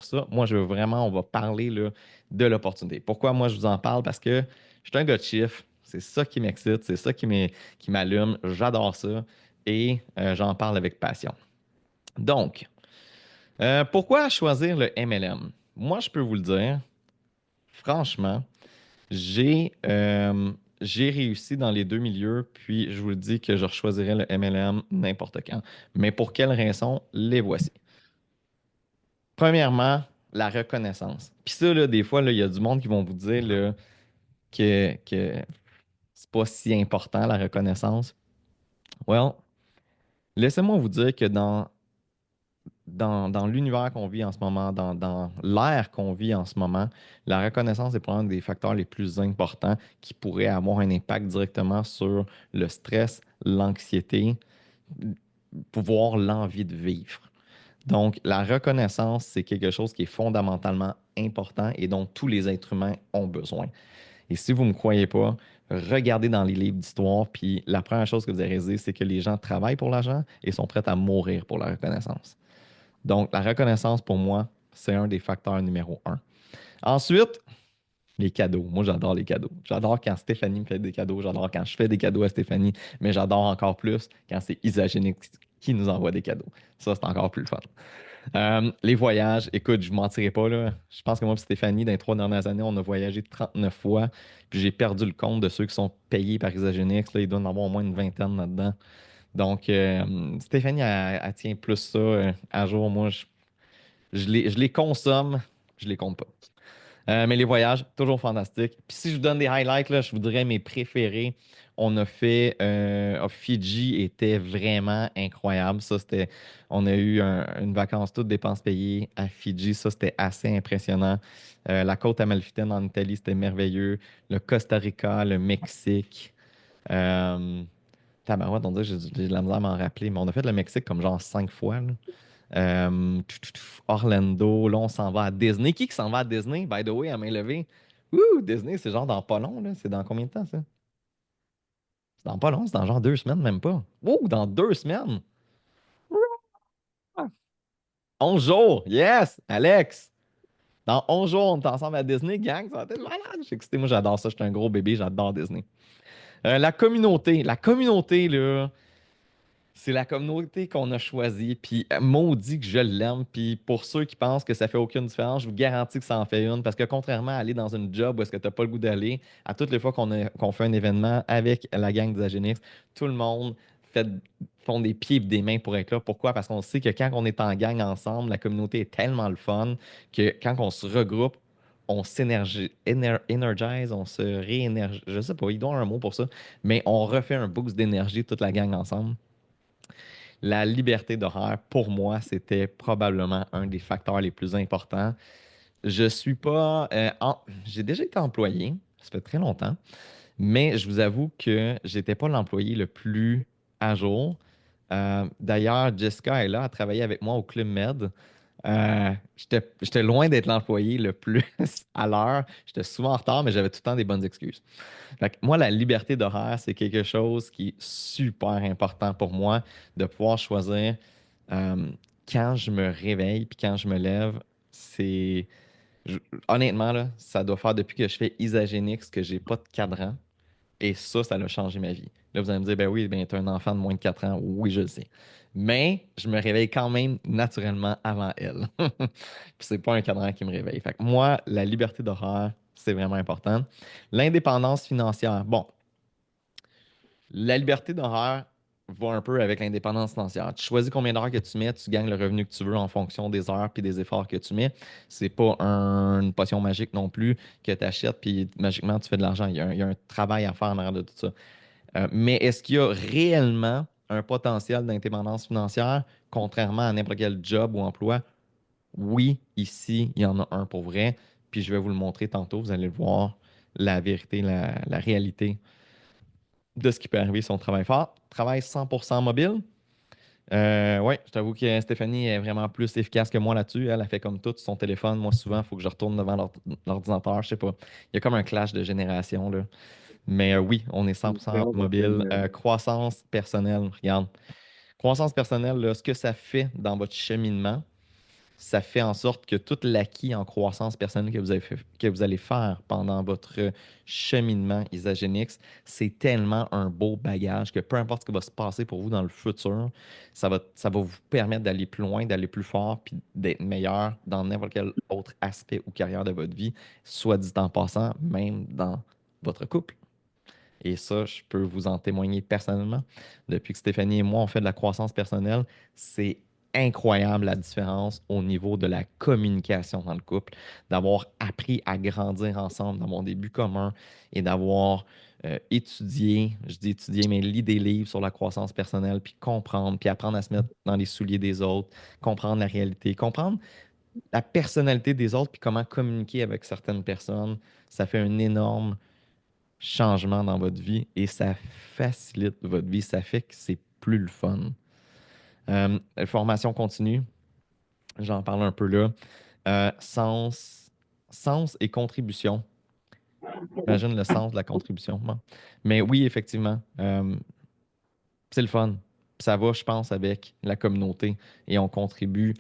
ça. Moi, je veux vraiment, on va parler là, de l'opportunité. Pourquoi moi, je vous en parle? Parce que je suis un gars de chiffres. C'est ça qui m'excite, c'est ça qui m'allume. J'adore ça et j'en parle avec passion. Donc, pourquoi choisir le MLM? Moi, je peux vous le dire, franchement, j'ai j'ai réussi dans les deux milieux, puis je vous le dis que je choisirais le MLM n'importe quand. Mais pour quelles raisons? Les voici. Premièrement, la reconnaissance. Puis ça, là, des fois, là, il y a du monde qui vont vous dire là, que c'est pas si important, la reconnaissance. Well, laissez-moi vous dire que dans l'univers qu'on vit en ce moment, dans l'ère qu'on vit en ce moment, la reconnaissance est probablement un des facteurs les plus importants qui pourraient avoir un impact directement sur le stress, l'anxiété, pouvoir l'envie de vivre. Donc, la reconnaissance, c'est quelque chose qui est fondamentalement important et dont tous les êtres humains ont besoin. Et si vous ne me croyez pas, regardez dans les livres d'histoire, puis la première chose que vous allez réaliser, c'est que les gens travaillent pour l'argent et sont prêts à mourir pour la reconnaissance. Donc, la reconnaissance, pour moi, c'est un des facteurs numéro un. Ensuite, les cadeaux. Moi, j'adore les cadeaux. J'adore quand Stéphanie me fait des cadeaux. J'adore quand je fais des cadeaux à Stéphanie. Mais j'adore encore plus quand c'est Isagénique qui nous envoie des cadeaux. Ça, c'est encore plus le fun. Les voyages, écoute, je ne vous mentirai pas, là. Je pense que moi et Stéphanie, dans les 3 dernières années, on a voyagé 39 fois. Puis j'ai perdu le compte de ceux qui sont payés par Isagénix. Là, il doit en avoir au moins une vingtaine là-dedans. Donc, Stéphanie, elle tient plus ça à jour. Moi, je les consomme, je les compte pas. Mais les voyages, toujours fantastiques. Puis si je vous donne des highlights, là, je vous dirais mes préférés. On a fait Fidji était vraiment incroyable. Ça, c'était. On a eu une vacance toutes dépenses payées à Fidji. Ça, c'était assez impressionnant. La côte amalfitaine en Italie, c'était merveilleux. Le Costa Rica, le Mexique. Euh, Tabarouette, on dirait que j'ai de la misère à m'en rappeler, mais on a fait le Mexique comme genre 5 fois, là. Orlando, là, on s'en va à Disney. Qui s'en va à Disney, by the way, à main levée? Ouh, Disney, c'est genre dans pas long, là. C'est dans combien de temps, ça? C'est dans pas long, c'est dans genre 2 semaines, même pas. Ouh, dans 2 semaines! 11 jours! Yes! Alex! Dans 11 jours, on est ensemble à Disney, gang. Ça va être malade! Je suis excité. Moi, j'adore ça. Je suis un gros bébé. J'adore Disney. La communauté. La communauté, là. C'est la communauté qu'on a choisie, puis maudit que je l'aime. Puis pour ceux qui pensent que ça fait aucune différence, je vous garantis que ça en fait une. Parce que contrairement à aller dans une job où est-ce que tu n'as pas le goût d'aller, à toutes les fois qu'on fait un événement avec la gang d'Agenix, tout le monde fait, font des pieds et des mains pour être là. Pourquoi? Parce qu'on sait que quand on est en gang ensemble, la communauté est tellement le fun que quand on se regroupe, on s'énergise, on se réénergise. Je sais pas, il doit y avoir un mot pour ça, mais on refait un boost d'énergie toute la gang ensemble. La liberté d'horaire, pour moi, c'était probablement un des facteurs les plus importants. Je suis pas. J'ai déjà été employé, ça fait très longtemps, mais je vous avoue que j'étais pas l'employé le plus à jour. D'ailleurs, Jessica est là, à travailler avec moi au Club Med. J'étais loin d'être l'employé le plus à l'heure. J'étais souvent en retard, mais j'avais tout le temps des bonnes excuses. Fait que moi, la liberté d'horaire, c'est quelque chose qui est super important pour moi de pouvoir choisir euh, quand je me réveille puis quand je me lève. C'est je- Honnêtement, là, ça doit faire depuis que je fais Isagénix que j'ai pas de cadran. Et ça a changé ma vie. Là, vous allez me dire, ben oui, ben, tu as un enfant de moins de 4 ans. Oui, je le sais. Mais je me réveille quand même naturellement avant elle. Puis c'est pas un cadran qui me réveille. Fait que moi, la liberté d'horaire, c'est vraiment important. L'indépendance financière. Bon, la liberté d'horaire va un peu avec l'indépendance financière. Tu choisis combien d'heures que tu mets, tu gagnes le revenu que tu veux en fonction des heures puis des efforts que tu mets. C'est pas une potion magique non plus que tu achètes puis magiquement tu fais de l'argent. Il y a un travail à faire en arrière de tout ça. Mais est-ce qu'il y a réellement un potentiel d'indépendance financière, contrairement à n'importe quel job ou emploi? Oui, ici, il y en a un pour vrai. Puis je vais vous le montrer tantôt. Vous allez le voir, la vérité, la réalité de ce qui peut arriver si on travaille fort. Travail 100% mobile. Oui, je t'avoue que Stéphanie est vraiment plus efficace que moi là-dessus. Elle a fait comme tout sur son téléphone. Moi, souvent, il faut que je retourne devant l'ordinateur. Je sais pas. Il y a comme un clash de génération, là. Mais oui, on est 100% Différent parce que mobile. Croissance personnelle, regarde. Croissance personnelle, là, ce que ça fait dans votre cheminement. ça fait en sorte que tout l'acquis en croissance personnelle que vous allez faire pendant votre cheminement Isagenix, c'est tellement un beau bagage que peu importe ce qui va se passer pour vous dans le futur, ça va vous permettre d'aller plus loin, d'aller plus fort, puis d'être meilleur dans n'importe quel autre aspect ou carrière de votre vie, soit dit en passant, même dans votre couple. Et ça, je peux vous en témoigner personnellement. Depuis que Stéphanie et moi, on fait de la croissance personnelle, c'est incroyable la différence au niveau de la communication dans le couple, d'avoir appris à grandir ensemble, d'avoir des buts communs et d'avoir étudié, je dis étudier, mais lire des livres sur la croissance personnelle, puis comprendre, puis apprendre à se mettre dans les souliers des autres, comprendre la réalité, comprendre la personnalité des autres, puis comment communiquer avec certaines personnes. Ça fait un énorme changement dans votre vie et ça facilite votre vie. Ça fait que c'est plus le fun. Formation continue, j'en parle un peu là. Sens et contribution. Imagine le sens de la contribution. Bon. Mais oui, effectivement, c'est le fun. Ça va, je pense, avec la communauté et on contribue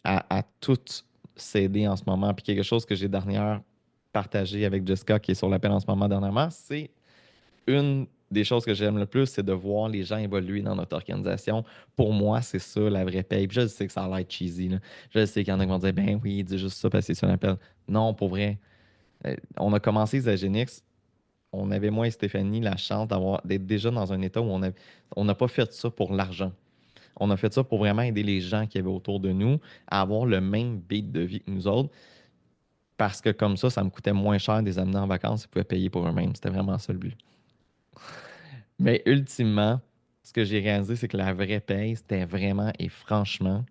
à toutes s'aider en ce moment. Puis quelque chose que j'ai dernière partagé avec Jessica qui est sur l'appel en ce moment dernièrement, c'est une des choses que j'aime le plus, c'est de voir les gens évoluer dans notre organisation. Pour moi, c'est ça la vraie paye. Puis je sais que ça a l'air cheesy, là. Je sais qu'il y en a qui vont dire, ben oui, dis juste ça parce que c'est sur l'appel. Non, pour vrai. On a commencé Zagenix, on avait moi et Stéphanie la chance d'être déjà dans un état où on n'a pas fait ça pour l'argent. On a fait ça pour vraiment aider les gens qui avaient autour de nous à avoir le même beat de vie que nous autres. Parce que comme ça me coûtait moins cher de les amener en vacances, ils pouvaient payer pour eux-mêmes. C'était vraiment ça le but. Mais ultimement, ce que j'ai réalisé, c'est que la vraie paye, c'était vraiment et franchement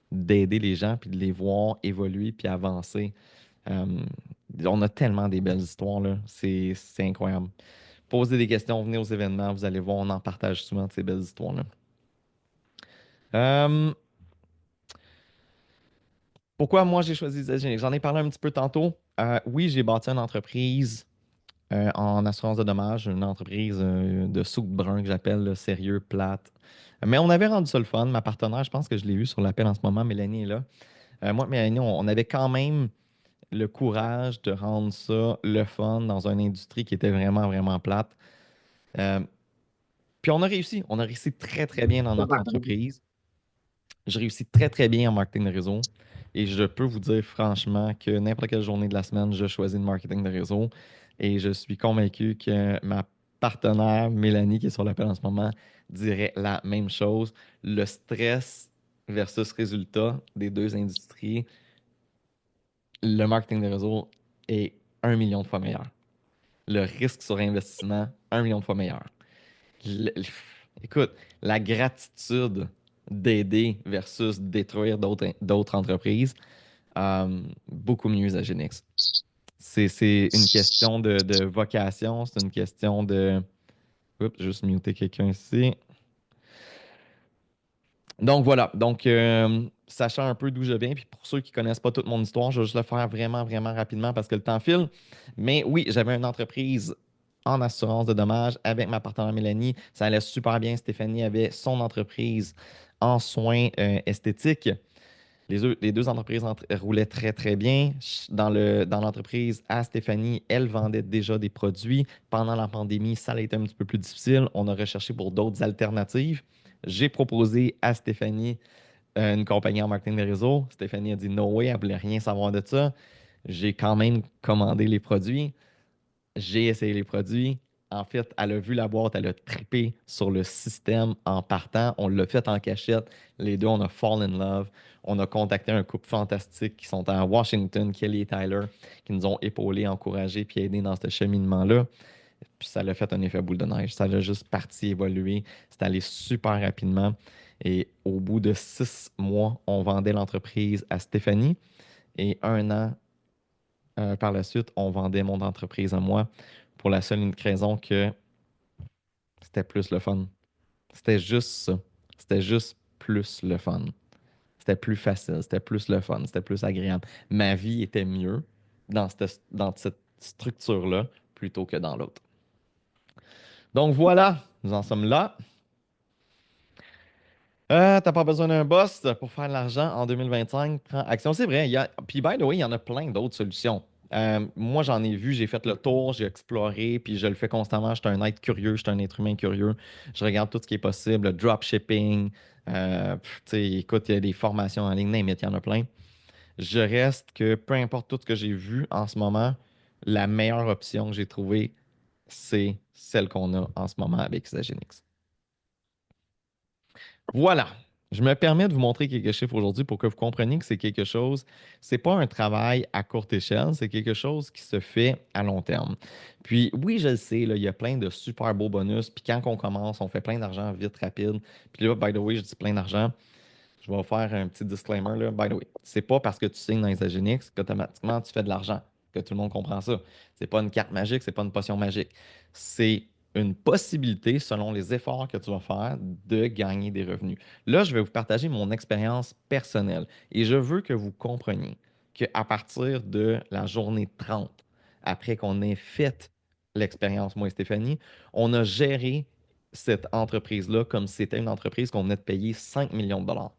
d'aider les gens puis de les voir évoluer puis avancer. Euh, on a tellement des belles histoires, là. C'est incroyable. Posez des questions, venez aux événements, vous allez voir, on en partage souvent de ces belles histoires-là. Euh, Pourquoi moi j'ai choisi Zedgenic? J'en ai parlé un petit peu tantôt. Oui, j'ai bâti une entreprise en assurance de dommages, une entreprise de soupe brun que j'appelle sérieux, plate. Mais on avait rendu ça le fun. Ma partenaire, je pense que je l'ai eu sur l'appel en ce moment, Mélanie est là. Moi, Mélanie, on avait quand même le courage de rendre ça le fun dans une industrie qui était vraiment, vraiment plate. Euh, Puis on a réussi. On a réussi très, très bien dans notre entreprise. Je réussis très, très bien en marketing de réseau. Et je peux vous dire franchement que n'importe quelle journée de la semaine, je choisis le marketing de réseau. Et je suis convaincu que ma partenaire, Mélanie, qui est sur l'appel en ce moment, dirait la même chose. Le stress versus résultat des deux industries, le marketing de réseau est 1 million de fois meilleur. Le risque sur investissement, 1 million de fois meilleur. Le- le- Écoute, la gratitude d'aider versus détruire d'autres entreprises, beaucoup mieux à Genix. C'est une question de vocation, c'est une question de. Oups, juste muter quelqu'un ici. Donc voilà, donc sachant un peu d'où je viens, puis pour ceux qui ne connaissent pas toute mon histoire, je vais juste le faire vraiment, vraiment rapidement parce que le temps file. Mais oui, j'avais une entreprise en assurance de dommages avec ma partenaire Mélanie. Ça allait super bien. Stéphanie avait son entreprise en soins esthétiques. Les deux entreprises roulaient très, très bien. Dans l'entreprise à Stéphanie, elle vendait déjà des produits. Pendant la pandémie, ça a été un petit peu plus difficile. On a recherché pour d'autres alternatives. J'ai proposé à Stéphanie une compagnie en marketing de réseau. Stéphanie a dit no way, elle ne voulait rien savoir de ça. J'ai quand même commandé les produits. J'ai essayé les produits. En fait, elle a vu la boîte, elle a trippé sur le système en partant. On l'a fait en cachette. Les deux, on a fall in love. On a contacté un couple fantastique qui sont à Washington, Kelly et Tyler, qui nous ont épaulés, encouragés puis aidés dans ce cheminement-là. Puis ça l'a fait un effet boule de neige. Ça l'a juste parti évoluer. C'est allé super rapidement. Et au bout de 6 mois, on vendait l'entreprise à Stéphanie. Et 1 an par la suite, on vendait mon entreprise à moi pour la seule et unique raison que c'était plus le fun. C'était juste ça. C'était juste plus le fun. C'était plus facile, c'était plus le fun, c'était plus agréable. Ma vie était mieux dans cette structure-là plutôt que dans l'autre. Donc voilà, nous en sommes là. T'as pas besoin d'un boss pour faire de l'argent en 2025. Prends action. C'est vrai. Puis, by the way, il y en a plein d'autres solutions. Moi, j'en ai vu, j'ai fait le tour, j'ai exploré, puis je le fais constamment. Je suis un être curieux, je suis un être humain curieux. Je regarde tout ce qui est possible, le dropshipping. Tu sais, écoute, il y a des formations en ligne, mais il y en a plein. Je reste que peu importe tout ce que j'ai vu en ce moment, la meilleure option que j'ai trouvée, c'est celle qu'on a en ce moment avec Isagenix. Voilà. Je me permets de vous montrer quelques chiffres aujourd'hui pour que vous compreniez que c'est quelque chose, c'est pas un travail à courte échelle, c'est quelque chose qui se fait à long terme. Puis oui, je le sais, là, il y a plein de super beaux bonus. Puis quand on commence, on fait plein d'argent vite, rapide. Puis là, by the way, je dis plein d'argent. Je vais faire un petit disclaimer là. By the way, c'est pas parce que tu signes dans Isagenix qu'automatiquement tu fais de l'argent, que tout le monde comprend ça. C'est pas une carte magique, c'est pas une potion magique. C'est une possibilité, selon les efforts que tu vas faire, de gagner des revenus. Là, je vais vous partager mon expérience personnelle et je veux que vous compreniez qu'à partir de la journée 30, après qu'on ait fait l'expérience, moi et Stéphanie, on a géré cette entreprise-là comme si c'était une entreprise qu'on venait de payer 5 millions de dollars.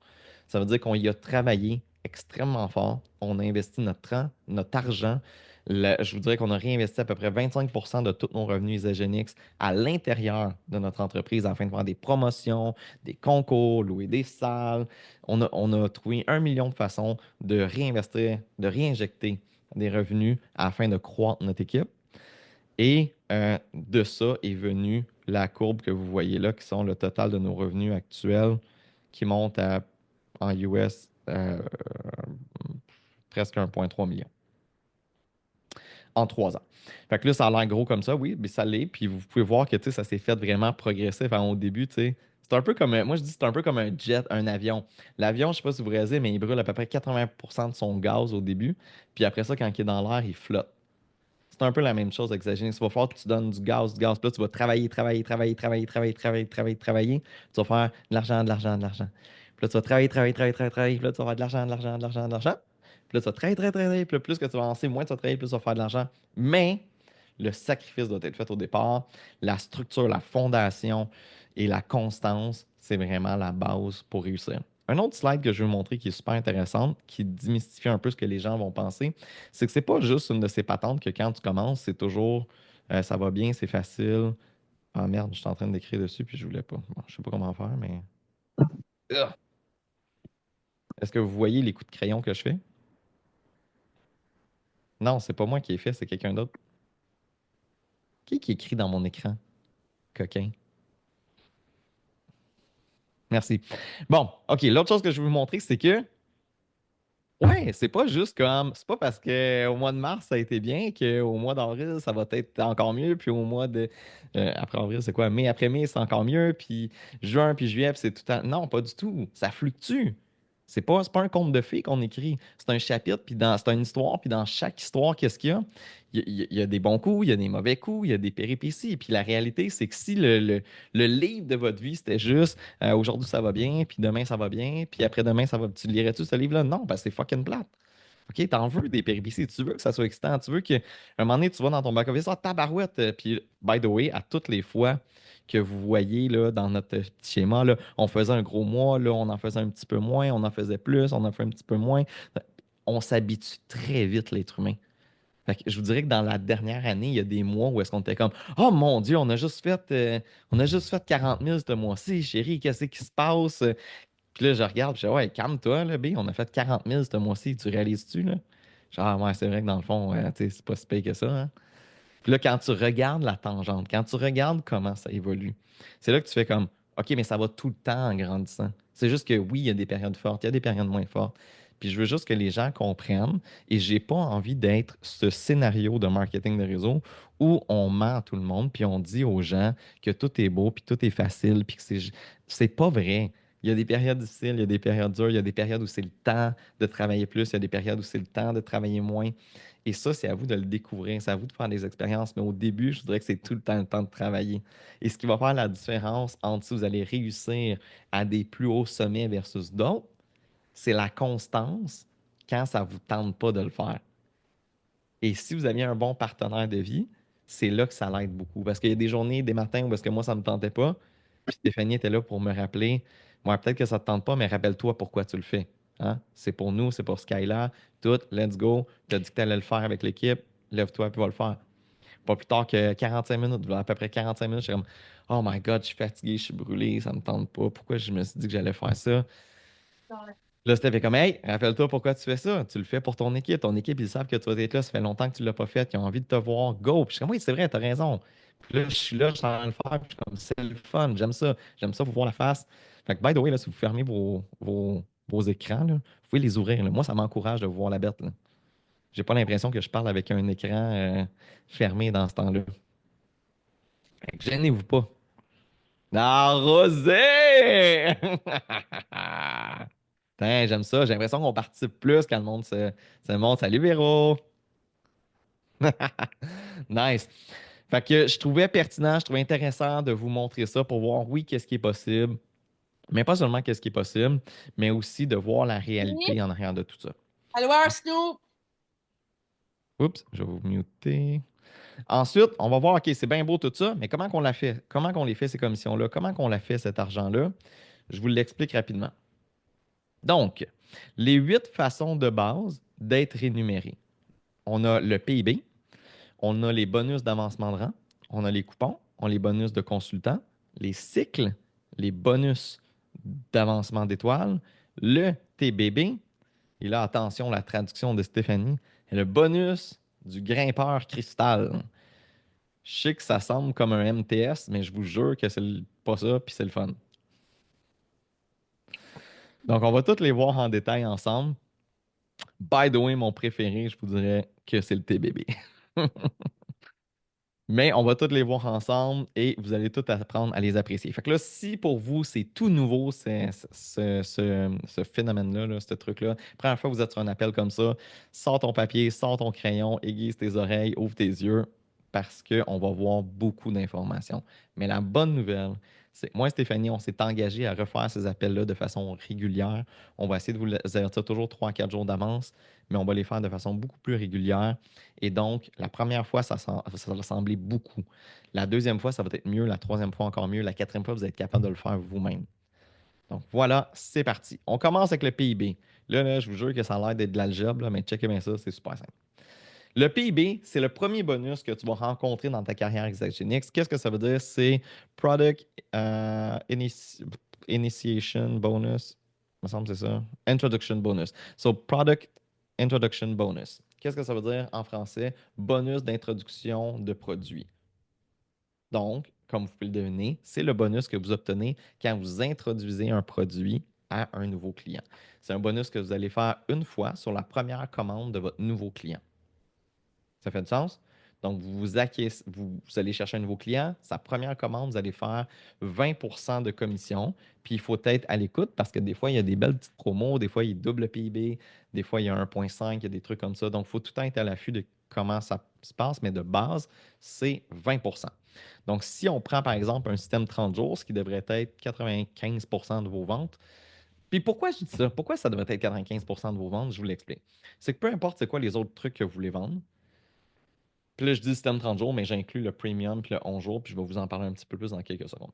Ça veut dire qu'on y a travaillé extrêmement fort. On a investi notre temps, notre argent. Je vous dirais qu'on a réinvesti à peu près 25% de tous nos revenus Isagenix à l'intérieur de notre entreprise afin de faire des promotions, des concours, louer des salles. On a trouvé 1 million de façons de réinvestir, de réinjecter des revenus afin de croître notre équipe. Et de ça est venue la courbe que vous voyez là, qui sont le total de nos revenus actuels, qui monte en US presque 1,3 million en 3 ans. Fait que là, ça a l'air gros comme ça, oui, mais ça l'est. Puis vous pouvez voir que tu sais, ça s'est fait vraiment progressif. Au début, tu sais, c'est un peu comme, moi je dis, c'est un peu comme un jet, un avion. L'avion, je sais pas si vous réalisez, mais il brûle à peu près 80% de son gaz au début. Puis après ça, quand il est dans l'air, il flotte. C'est un peu la même chose avec Exagénie. Il va falloir que tu donnes du gaz, du gaz. Puis là, tu vas travailler, travailler, travailler, travailler, travailler, travailler, travailler, travailler. Tu vas faire de l'argent, de l'argent, de l'argent. Puis là, tu vas travailler, travailler, travailler, travailler, travailler. Puis là, tu vas faire de l'argent, de l'argent, de l'argent, de l'argent. Puis là, tu vas travailler, travailler, travailler. Puis là, plus que tu vas avancer, moins tu vas travailler, plus tu vas faire de l'argent. Mais le sacrifice doit être fait au départ. La structure, la fondation et la constance, c'est vraiment la base pour réussir. Un autre slide que je vais vous montrer qui est super intéressante, qui démystifie un peu ce que les gens vont penser, c'est que c'est pas juste une de ces patentes que quand tu commences, c'est toujours ça va bien, c'est facile. Ah merde, je suis en train d'écrire dessus puis je voulais pas. Bon, je sais pas comment faire, mais. Ugh. Est-ce que vous voyez les coups de crayon que je fais? Non, c'est pas moi qui ai fait, c'est quelqu'un d'autre. Qui écrit dans mon écran? Coquin. Merci. Bon, OK. L'autre chose que je vais vous montrer, c'est que ouais, c'est pas juste comme, c'est pas parce que au mois de mars ça a été bien qu'au mois d'avril ça va être encore mieux, puis au mois de après avril c'est quoi? Mai après mai c'est encore mieux, puis juin puis juillet puis c'est tout le temps. Non, pas du tout. Ça fluctue. C'est pas un conte de fées qu'on écrit. C'est un chapitre, puis c'est une histoire, puis dans chaque histoire, qu'est-ce qu'il y a? Il y a des bons coups, il y a des mauvais coups, il y a des péripéties. Puis la réalité, c'est que si le livre de votre vie, c'était juste aujourd'hui ça va bien, puis demain ça va bien, puis après-demain ça va. Tu lirais-tu ce livre-là? Non, parce que c'est fucking plate. OK, t'en veux des péripéties, tu veux que ça soit excitant, tu veux qu'à un moment donné, tu vas dans ton back-office, ah, tabarouette, puis by the way, à toutes les fois que vous voyez là, dans notre petit schéma, là, on faisait un gros mois, là, on en faisait un petit peu moins, on en faisait plus, on en fait un petit peu moins. On s'habitue très vite, l'être humain. Fait que je vous dirais que dans la dernière année, il y a des mois où est-ce qu'on était comme oh mon Dieu, on a juste fait 40 000 ce mois-ci, chérie, qu'est-ce qui se passe? Puis là, je regarde, je dis ouais, calme-toi, là, B, on a fait 40 000 ce mois-ci, tu réalises-tu, là? Genre, ah, ouais, c'est vrai que dans le fond, tu sais, c'est pas si pire que ça, hein? Puis là, quand tu regardes la tangente, quand tu regardes comment ça évolue, c'est là que tu fais comme, OK, mais ça va tout le temps en grandissant. C'est juste que oui, il y a des périodes fortes, il y a des périodes moins fortes. Puis je veux juste que les gens comprennent et j'ai pas envie d'être ce scénario de marketing de réseau où on ment à tout le monde puis on dit aux gens que tout est beau puis tout est facile puis que c'est pas vrai. Il y a des périodes difficiles, il y a des périodes dures, il y a des périodes où c'est le temps de travailler plus, il y a des périodes où c'est le temps de travailler moins. Et ça, c'est à vous de le découvrir, c'est à vous de faire des expériences. Mais au début, je dirais que c'est tout le temps de travailler. Et ce qui va faire la différence entre si vous allez réussir à des plus hauts sommets versus d'autres, c'est la constance quand ça ne vous tente pas de le faire. Et si vous aviez un bon partenaire de vie, c'est là que ça l'aide beaucoup. Parce qu'il y a des journées, des matins où parce que moi, ça ne me tentait pas. Puis Stéphanie était là pour me rappeler, Ouais, peut-être que ça te tente pas, mais rappelle-toi pourquoi tu le fais. Hein? C'est pour nous, c'est pour Skylar. Tout, let's go. Tu as dit que tu allais le faire avec l'équipe. Lève-toi puis va le faire. Pas plus tard que 45 minutes. À peu près 45 minutes, je suis comme, oh my God, je suis fatigué, je suis brûlé, ça me tente pas. Pourquoi je me suis dit que j'allais faire ça? Là, c'était fait comme, hey, rappelle-toi pourquoi tu fais ça. Tu le fais pour ton équipe. Ton équipe, ils savent que tu vas être là. Ça fait longtemps que tu l'as pas fait. Ils ont envie de te voir. Go. Puis je suis comme, oui, c'est vrai, t'as raison. Puis là, je suis là, je suis en train de le faire. Puis je suis comme, c'est le fun. J'aime ça. J'aime ça, vous voir la face. Fait que, by the way, là, si vous fermez vos écrans, là, vous pouvez les ouvrir, là. Moi, ça m'encourage de vous voir la bête, là. J'ai pas l'impression que je parle avec un écran fermé dans ce temps-là. Fait que gênez-vous pas. Ah, Rosé! Putain, j'aime ça. J'ai l'impression qu'on participe plus quand se montre. Salut Véro! Nice. Fait que je trouvais pertinent, je trouvais intéressant de vous montrer ça pour voir, oui, qu'est-ce qui est possible, mais pas seulement qu'est-ce qui est possible, mais aussi de voir la réalité en arrière de tout ça. Allez voir Snoop! Oups, je vais vous muter. Ensuite, on va voir, OK, c'est bien beau tout ça, mais comment qu'on l'a fait? Comment qu'on les fait, ces commissions-là? Comment qu'on l'a fait, cet argent-là? Je vous l'explique rapidement. Donc, les 8 façons de base d'être rémunéré. On a le PIB, on a les bonus d'avancement de rang, on a les coupons, on a les bonus de consultant, les cycles, les bonus d'avancement d'étoiles, le TBB, et là, attention, la traduction de Stéphanie, le bonus du grimpeur cristal. Je sais que ça semble comme un MTS, mais je vous jure que pas ça, puis c'est le fun. Donc, on va tous les voir en détail ensemble. By the way, mon préféré, je vous dirais que c'est le TBB. Mais on va toutes les voir ensemble et vous allez tout apprendre à les apprécier. Fait que là, si pour vous, c'est tout nouveau, ce phénomène-là, ce truc-là, première fois que vous êtes sur un appel comme ça, sors ton papier, sors ton crayon, aiguise tes oreilles, ouvre tes yeux, parce qu'on va voir beaucoup d'informations. Mais la bonne nouvelle, c'est que moi et Stéphanie, on s'est engagé à refaire ces appels-là de façon régulière. On va essayer de vous les avertir toujours 3 à 4 jours d'avance, mais on va les faire de façon beaucoup plus régulière. Et donc, la première fois, ça va sembler beaucoup. La deuxième fois, ça va être mieux. La troisième fois, encore mieux. La quatrième fois, vous êtes capable de le faire vous-même. Donc, voilà, c'est parti. On commence avec le PIB. Là, je vous jure que ça a l'air d'être de l'algèbre, là, mais checkez bien ça, c'est super simple. Le PIB, c'est le premier bonus que tu vas rencontrer dans ta carrière Exagenix. Qu'est-ce que ça veut dire? C'est Product Initiation Bonus. Il me semble que c'est ça. Introduction Bonus. So, Product Introduction Bonus. Qu'est-ce que ça veut dire en français? Bonus d'introduction de produit. Donc, comme vous pouvez le deviner, c'est le bonus que vous obtenez quand vous introduisez un produit à un nouveau client. C'est un bonus que vous allez faire une fois sur la première commande de votre nouveau client. Ça fait du sens? Donc, vous allez chercher un nouveau client. Sa première commande, vous allez faire 20 de commission. Puis, il faut être à l'écoute parce que des fois, il y a des belles petites promos. Des fois, il double le PIB. Des fois, il y a 1,5. Il y a des trucs comme ça. Donc, il faut tout le temps être à l'affût de comment ça se passe. Mais de base, c'est 20. Donc, si on prend par exemple un système 30 jours, ce qui devrait être 95 de vos ventes, puis pourquoi je dis ça? Pourquoi ça devrait être 95 de vos ventes? Je vous l'explique. C'est que peu importe c'est quoi les autres trucs que vous voulez vendre, puis là, je dis système 30 jours, mais j'inclus le premium puis le 11 jours, puis je vais vous en parler un petit peu plus dans quelques secondes.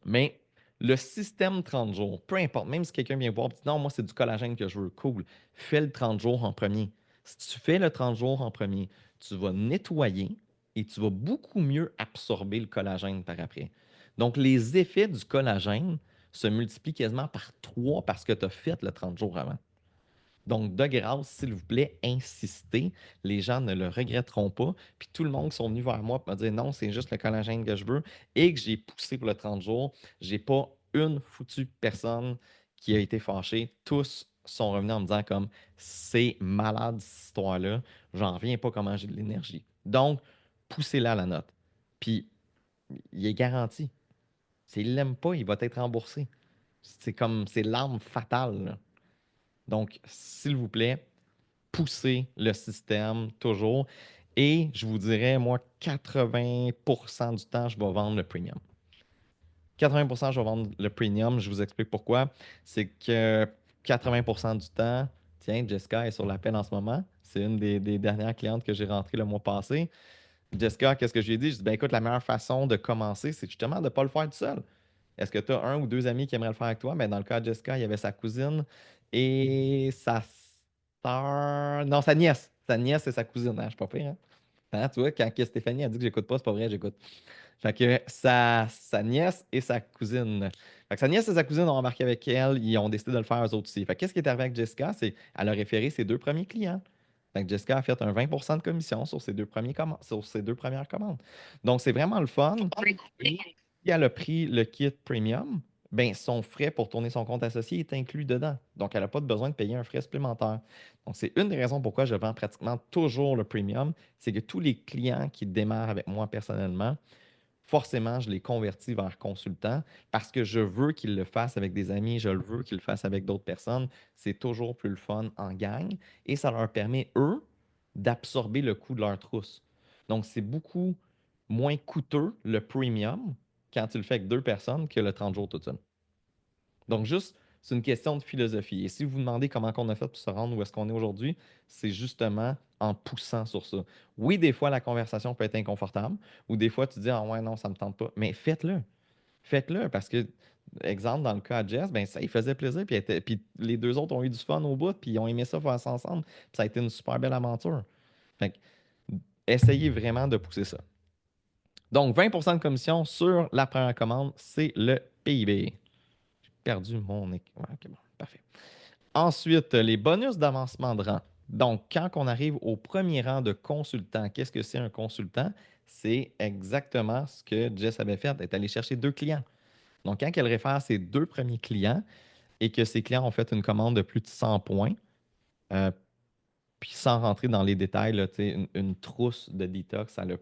Mais le système 30 jours, peu importe, même si quelqu'un vient voir et dit non, moi, c'est du collagène que je veux, cool, fais le 30 jours en premier. Si tu fais le 30 jours en premier, tu vas nettoyer et tu vas beaucoup mieux absorber le collagène par après. Donc, les effets du collagène se multiplient quasiment par 3 parce que tu as fait le 30 jours avant. Donc, de grâce, s'il vous plaît, insistez. Les gens ne le regretteront pas. Puis tout le monde qui sont venus vers moi pour me dire non, c'est juste le collagène que je veux et que j'ai poussé pour le 30 jours, j'ai pas une foutue personne qui a été fâchée. Tous sont revenus en me disant comme c'est malade cette histoire-là. J'en reviens pas comment j'ai de l'énergie. Donc, poussez-la à la note. Puis, il est garanti. S'il l'aime pas, il va être remboursé. C'est comme, c'est l'arme fatale, là. Donc, s'il vous plaît, poussez le système toujours. Et je vous dirais, moi, 80% du temps, je vais vendre le premium. 80%, je vais vendre le premium. Je vous explique pourquoi. C'est que 80% du temps, tiens, Jessica est sur l'appel en ce moment. C'est une des dernières clientes que j'ai rentrées le mois passé. Jessica, qu'est-ce que je lui ai dit? Je dis, ben écoute, la meilleure façon de commencer, c'est justement de ne pas le faire tout seul. Est-ce que tu as un ou deux amis qui aimeraient le faire avec toi? Mais dans le cas de Jessica, il y avait sa cousine et sa sœur. Non, sa nièce. Sa nièce et sa cousine. Hein, je suis pas pire, hein? Hein, tu vois, quand Stéphanie a dit que j'écoute pas, c'est pas vrai, j'écoute. Fait que sa nièce et sa cousine. Fait que sa nièce et sa cousine ont embarqué avec elle, ils ont décidé de le faire eux autres aussi. Fait que qu'est-ce qui est arrivé avec Jessica? C'est qu'elle a référé ses deux premiers clients. Fait que Jessica a fait un 20% de commission sur sur ses deux premières commandes. Donc, c'est vraiment le fun. Et si elle a pris le kit premium, ben, son frais pour tourner son compte associé est inclus dedans. Donc, elle n'a pas besoin de payer un frais supplémentaire. Donc, c'est une des raisons pourquoi je vends pratiquement toujours le premium. C'est que tous les clients qui démarrent avec moi personnellement, forcément, je les convertis vers consultants parce que je veux qu'ils le fassent avec des amis, je le veux qu'ils le fassent avec d'autres personnes. C'est toujours plus le fun en gang et ça leur permet, eux, d'absorber le coût de leur trousse. Donc, c'est beaucoup moins coûteux le premium quand tu le fais avec deux personnes que le 30 jours tout seul. Donc, juste, c'est une question de philosophie. Et si vous vous demandez comment on a fait pour se rendre où est-ce qu'on est aujourd'hui, c'est justement en poussant sur ça. Oui, des fois, la conversation peut être inconfortable, ou des fois, tu dis, ah ouais, non, ça ne me tente pas. Mais faites-le. Faites-le parce que, exemple, dans le cas de Jess, ben, ça lui faisait plaisir. Puis les deux autres ont eu du fun au bout, puis ils ont aimé ça faire ça ensemble. Puis ça a été une super belle aventure. Fait que, essayez vraiment de pousser ça. Donc, 20% de commission sur la première commande, c'est le PIB. J'ai perdu mon écran. Ouais, ok, bon, parfait. Ensuite, les bonus d'avancement de rang. Donc, quand on arrive au premier rang de consultant, qu'est-ce que c'est un consultant? C'est exactement ce que Jess avait fait. Elle est allée chercher deux clients. Donc, quand elle réfère ses deux premiers clients et que ces clients ont fait une commande de plus de 100 points, euh, puis sans rentrer dans les détails, là, une trousse de détox, ça a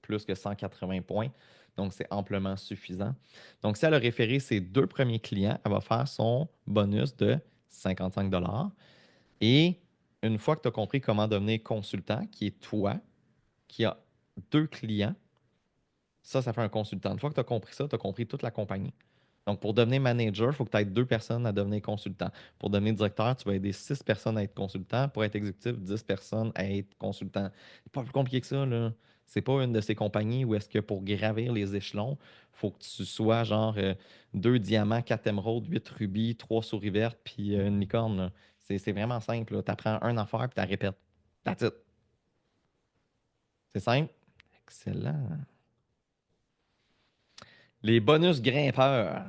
plus que 180 points. Donc, c'est amplement suffisant. Donc, si elle a référé ses deux premiers clients, elle va faire son bonus de 55 et une fois que tu as compris comment devenir consultant, qui est toi, qui a deux clients, ça fait un consultant. Une fois que tu as compris ça, tu as compris toute la compagnie. Donc, pour devenir manager, il faut que tu aides deux personnes à devenir consultant. Pour devenir directeur, tu vas aider 6 personnes à être consultant. Pour être exécutif, 10 personnes à être consultant. C'est pas plus compliqué que ça, là. C'est pas une de ces compagnies où est-ce que pour gravir les échelons, il faut que tu sois genre 2 diamants, 4 émeraudes, 8 rubis, 3 souris vertes, puis une licorne, là. C'est vraiment simple. Tu apprends un affaire puis tu la répètes. That's it. C'est simple. Excellent. Les bonus grimpeurs.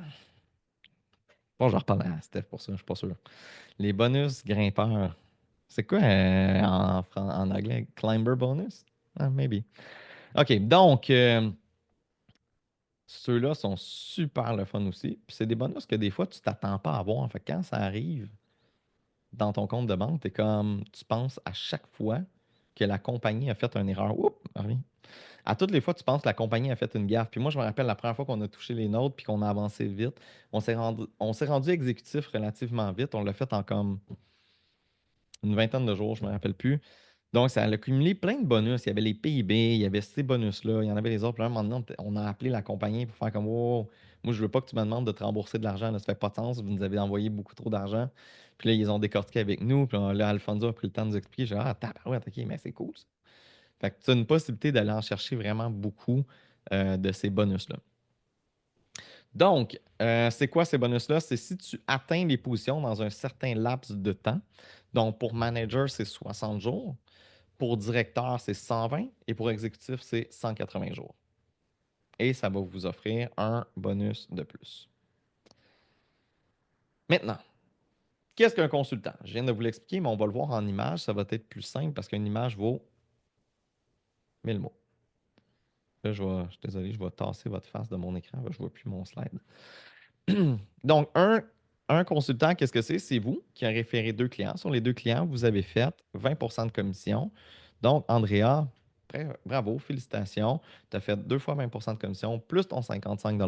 Bon, je reparle à Steph pour ça, je suis pas sûr. Les bonus grimpeurs. C'est quoi en anglais? Climber bonus? Ah, maybe. OK, donc, ceux-là sont super le fun aussi. Puis c'est des bonus que des fois, tu t'attends pas à avoir. Fait que quand ça arrive dans ton compte de banque, t'es comme, tu penses à chaque fois que la compagnie a fait une erreur. Oups, reviens. À toutes les fois, tu penses que la compagnie a fait une gaffe. Puis moi, je me rappelle la première fois qu'on a touché les nôtres puis qu'on a avancé vite, on s'est rendu exécutif relativement vite. On l'a fait en comme une vingtaine de jours, je ne me rappelle plus. Donc, ça a accumulé plein de bonus. Il y avait les PIB, il y avait ces bonus-là, il y en avait les autres. Puis là, un moment donné, on a appelé la compagnie pour faire comme oh, moi, je veux pas que tu me demandes de te rembourser de l'argent. Là, ça fait pas de sens. Vous nous avez envoyé beaucoup trop d'argent. Puis là, ils ont décortiqué avec nous. Puis là, Alfonso a pris le temps de nous expliquer. J'ai dit, ah, tabarouette, ok, mais c'est cool ça. Fait que tu as une possibilité d'aller en chercher vraiment beaucoup de ces bonus-là. Donc, c'est quoi ces bonus-là? C'est si tu atteins les positions dans un certain laps de temps. Donc, pour manager, c'est 60 jours. Pour directeur, c'est 120. Et pour exécutif, c'est 180 jours. Et ça va vous offrir un bonus de plus. Maintenant, qu'est-ce qu'un consultant? Je viens de vous l'expliquer, mais on va le voir en image. Ça va être plus simple parce qu'une image vaut 1000 mots. Là, je suis désolé, je vais tasser votre face de mon écran. Je ne vois plus mon slide. Donc, un consultant, qu'est-ce que c'est? C'est vous qui avez référé deux clients. Sur les deux clients, vous avez fait 20% de commission. Donc, Andrea, bravo, félicitations. Tu as fait 2 fois 20% de commission, plus ton 55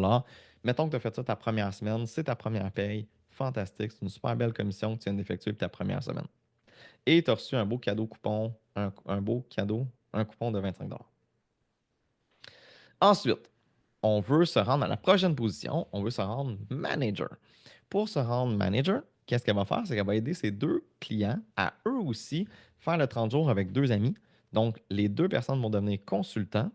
Mettons que tu as fait ça ta première semaine, c'est ta première paye. Fantastique, c'est une super belle commission que tu viens d'effectuer pour ta première semaine. Et tu as reçu un beau cadeau coupon, un beau cadeau, un coupon de 25 Ensuite, on veut se rendre à la prochaine position, on veut se rendre manager. Pour se rendre manager, qu'est-ce qu'elle va faire? C'est qu'elle va aider ses deux clients à eux aussi faire le 30 jours avec deux amis. Donc, les deux personnes vont devenir consultants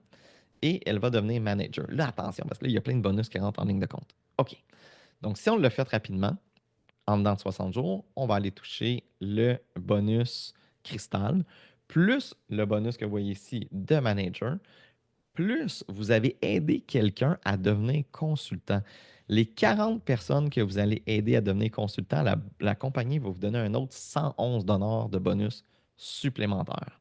et elle va devenir manager. Là, attention, parce que là, il y a plein de bonus qui rentrent en ligne de compte. OK. Donc, si on le fait rapidement, en dedans de 60 jours, on va aller toucher le bonus cristal, plus le bonus que vous voyez ici de manager, plus vous avez aidé quelqu'un à devenir consultant. Les 40 personnes que vous allez aider à devenir consultant, la compagnie va vous donner un autre 111 de bonus supplémentaires.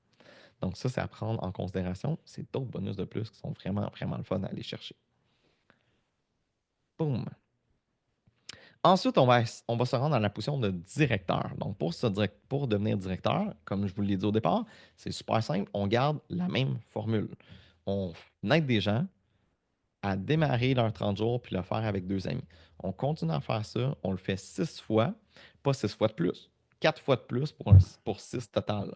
Donc ça, c'est à prendre en considération. C'est d'autres bonus de plus qui sont vraiment, vraiment le fun à aller chercher. Boum. Ensuite, on va se rendre dans la position de directeur. Donc, pour devenir directeur, comme je vous l'ai dit au départ, c'est super simple. On garde la même formule. On aide des gens à démarrer leurs 30 jours puis le faire avec deux amis. On continue à faire ça. On le fait 6 fois, pas 6 fois de plus, 4 fois de plus pour 6 total.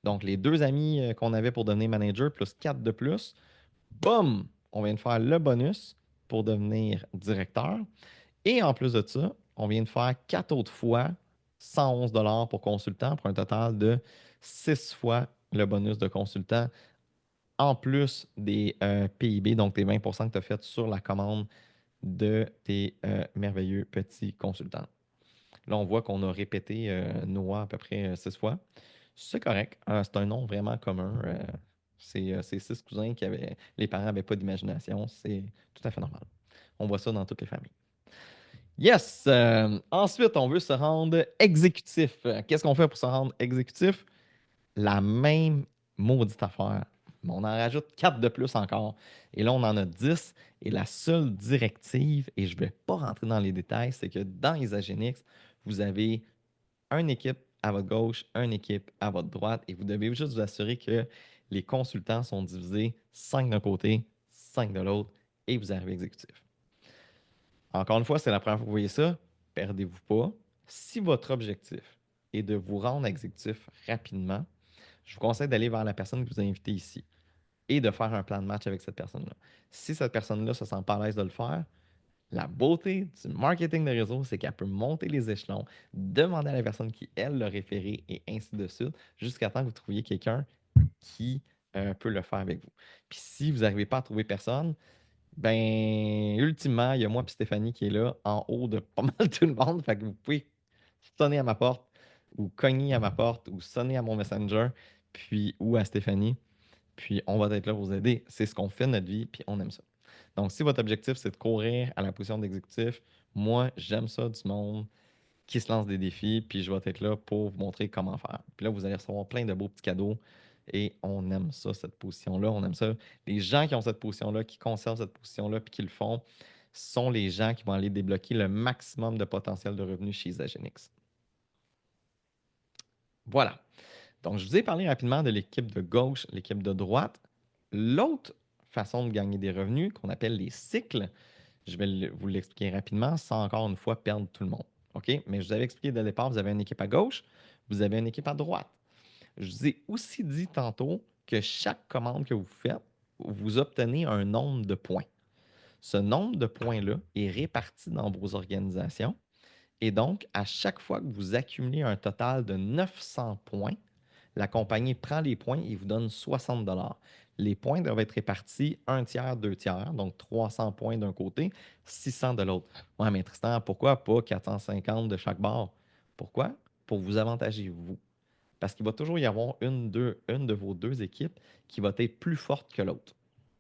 Donc, les deux amis qu'on avait pour devenir manager plus 4 de plus, boum, on vient de faire le bonus pour devenir directeur. Et en plus de ça, on vient de faire 4 autres fois 111 pour consultant pour un total de 6 fois le bonus de consultant en plus des PIB, donc des 20 que tu as fait sur la commande de tes merveilleux petits consultants. Là, on voit qu'on a répété Noah à peu près 6 fois. C'est correct. C'est un nom vraiment commun. C'est 6 cousins qui avaient. Les parents n'avaient pas d'imagination. C'est tout à fait normal. On voit ça dans toutes les familles. Yes! Ensuite, on veut se rendre exécutif. Qu'est-ce qu'on fait pour se rendre exécutif? La même maudite affaire. On en rajoute 4 de plus encore. Et là, on en a 10. Et la seule directive, et je ne vais pas rentrer dans les détails, c'est que dans Isagenix, vous avez une équipe à votre gauche, une équipe à votre droite, et vous devez juste vous assurer que les consultants sont divisés 5 d'un côté, 5 de l'autre, et vous arrivez exécutif. Encore une fois, c'est la première fois que vous voyez ça, perdez-vous pas. Si votre objectif est de vous rendre exécutif rapidement, je vous conseille d'aller vers la personne que vous avez invitée ici et de faire un plan de match avec cette personne-là. Si cette personne-là ne se sent pas à l'aise de le faire, la beauté du marketing de réseau, c'est qu'elle peut monter les échelons, demander à la personne qui, elle, l'a référé et ainsi de suite, jusqu'à temps que vous trouviez quelqu'un qui peut le faire avec vous. Puis si vous n'arrivez pas à trouver personne, ben, ultimement, il y a moi et Stéphanie qui est là, en haut de pas mal tout le monde. Fait que vous pouvez sonner à ma porte, ou cogner à ma porte, ou sonner à mon Messenger, puis ou à Stéphanie. Puis on va être là pour vous aider. C'est ce qu'on fait de notre vie, puis on aime ça. Donc, si votre objectif, c'est de courir à la position d'exécutif, moi, j'aime ça du monde qui se lance des défis, puis je vais être là pour vous montrer comment faire. Puis là, vous allez recevoir plein de beaux petits cadeaux et on aime ça, cette position-là. On aime ça. Les gens qui ont cette position-là, qui conservent cette position-là, puis qui le font, sont les gens qui vont aller débloquer le maximum de potentiel de revenus chez Isagenix. Voilà. Donc, je vous ai parlé rapidement de l'équipe de gauche, l'équipe de droite. L'autre façon de gagner des revenus, qu'on appelle les cycles, je vais vous l'expliquer rapidement sans encore une fois perdre tout le monde. OK? Mais je vous avais expliqué dès le départ, vous avez une équipe à gauche, vous avez une équipe à droite. Je vous ai aussi dit tantôt que chaque commande que vous faites, vous obtenez un nombre de points. Ce nombre de points-là est réparti dans vos organisations. Et donc, à chaque fois que vous accumulez un total de 900 points, la compagnie prend les points et vous donne 60 $. Les points doivent être répartis un tiers, deux tiers, donc 300 points d'un côté, 600 de l'autre. Ouais, mais Tristan, pourquoi pas 450 de chaque barre? Pourquoi? Pour vous avantager, vous. Parce qu'il va toujours y avoir une de vos deux équipes qui va être plus forte que l'autre.